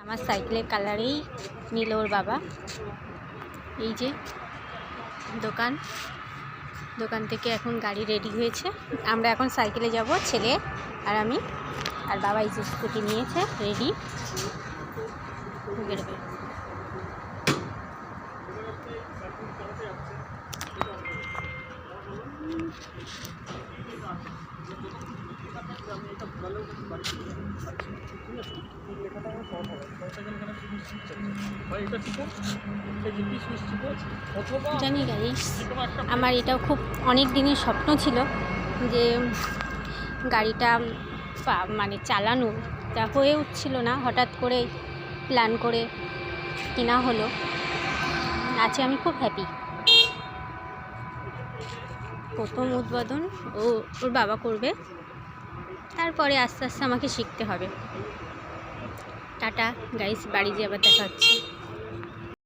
আমার সাইকেলের কালারেই নিল ওর বাবা। এই যে দোকান থেকে এখন গাড়ি রেডি হয়েছে, আমরা এখন সাইকেলে যাব, ছেলে আর আমি, আর বাবা এই যে স্কুটি নিয়েছে রেডি বেরোবে। জানি গাইস, আমার এটাও খুব অনেক দিনের স্বপ্ন ছিল যে গাড়িটা মানে চালানো, তা হয়ে উঠছিল না, হঠাৎ করে প্ল্যান করে কেনা হলো। আজকে আমি খুব হ্যাপি। প্রথম উদ্বোধন ওর বাবা করবে, তারপরে আস্তে আস্তে আমাকে শিখতে হবে। টাটা গাইস, বাড়ি যেয়ে আবার দেখা হচ্ছে।